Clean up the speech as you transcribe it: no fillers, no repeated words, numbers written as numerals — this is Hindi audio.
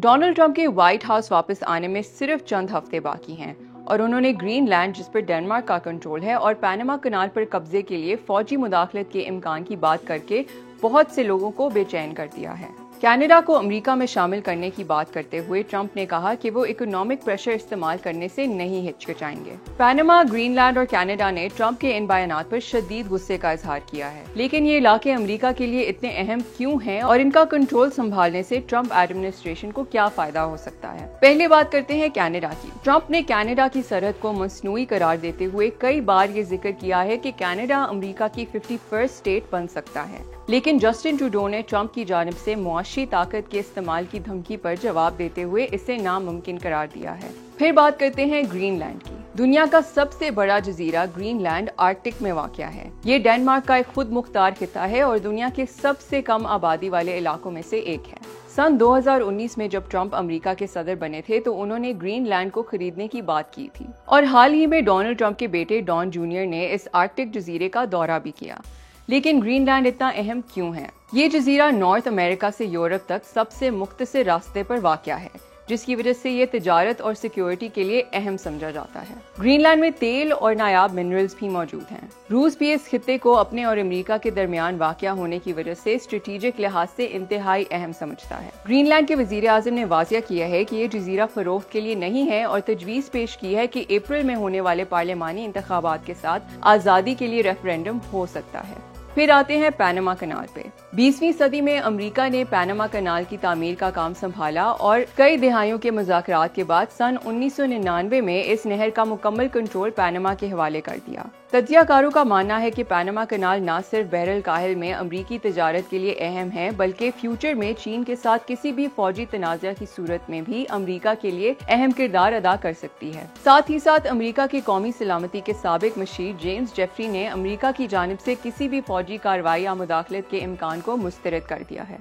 डोनाल्ड ट्रंप के व्हाइट हाउस वापस आने में सिर्फ चंद हफ्ते बाकी हैं और उन्होंने ग्रीनलैंड, जिस पर डेनमार्क का कंट्रोल है, और पैनामा कनाल पर कब्जे के लिए फौजी मुदाखलत के इम्कान की बात करके बहुत से लोगों को बेचैन कर दिया है। कनाडा को अमेरिका में शामिल करने की बात करते हुए ट्रंप ने कहा कि वो इकोनॉमिक प्रेशर इस्तेमाल करने से नहीं हिचकिचाएंगे। पैनामा, ग्रीनलैंड और कनाडा ने ट्रंप के इन बयानात पर शदीद गुस्से का इजहार किया है। लेकिन ये इलाके अमेरिका के लिए इतने अहम क्यों हैं और इनका कंट्रोल संभालने से ट्रंप एडमिनिस्ट्रेशन को क्या फायदा हो सकता है? पहले बात करते हैं कनाडा की। ट्रंप ने कनाडा की सरहद को मसनूई करार देते हुए कई बार ये जिक्र किया है कि कनाडा अमेरिका की 51st स्टेट बन सकता है। लेकिन जस्टिन ट्रूडो ने ट्रंप की जानिब से मुआशी ताकत के इस्तेमाल की धमकी पर जवाब देते हुए इसे नामुमकिन करार दिया है। फिर बात करते हैं ग्रीनलैंड की। दुनिया का सबसे बड़ा जजीरा ग्रीनलैंड आर्कटिक में वाक़या है। ये डेनमार्क का एक खुद मुख्तार खिता है और दुनिया के सबसे कम आबादी वाले इलाकों में से एक है। सन 2019 में जब ट्रंप अमेरिका के सदर बने थे तो उन्होंने ग्रीनलैंड को खरीदने की बात की थी और हाल ही में डोनाल्ड ट्रंप के बेटे डॉन जूनियर ने इस आर्कटिक जजीरे का दौरा भी किया। लेकिन ग्रीनलैंड इतना अहम क्यों है? ये जजीरा नॉर्थ अमेरिका से यूरोप तक सबसे मुख्तसर रास्ते पर वाक़या है, जिसकी वजह से ये तिजारत और सिक्योरिटी के लिए अहम समझा जाता है। ग्रीनलैंड में तेल और नायाब मिनरल्स भी मौजूद हैं। रूस भी इस खित्ते को अपने और अमेरिका के दरमियान वाक़या होने की वजह से स्ट्रेटेजिक लिहाज से इंतहाई अहम समझता है। ग्रीनलैंड के वजीर आज़म ने वाज़िया किया है कि ये जजीरा फरोख्त के लिए नहीं है और तजवीज़ पेश की है कि अप्रैल में होने वाले पार्लियामानी इंतखाबात के साथ आज़ादी के लिए रेफरेंडम हो सकता है। फिर आते हैं पैनामा कनाल पे। 20वीं सदी में अमेरिका ने पैनामा कनाल की तामीर का काम संभाला और कई दिहाइयों के मुज़ाकरात के बाद सन 1999 में इस नहर का मुकम्मल कंट्रोल पैनामा के हवाले कर दिया। तज्जियाकारों का मानना है कि पैनामा कनाल न सिर्फ बहरुल काहिल में अमरीकी तिजारत के लिए अहम है, बल्कि फ्यूचर में चीन के साथ किसी भी फौजी तनाज़ा की सूरत में भी अमरीका के लिए अहम किरदार अदा कर सकती है। साथ ही साथ अमरीका की कौमी सलामती के साबिक मशीर जेम्स जेफरी ने अमरीका की जानिब से किसी भी फौजी कार्रवाई या मुदाखलत के इम्कान को मुस्तरद कर दिया है।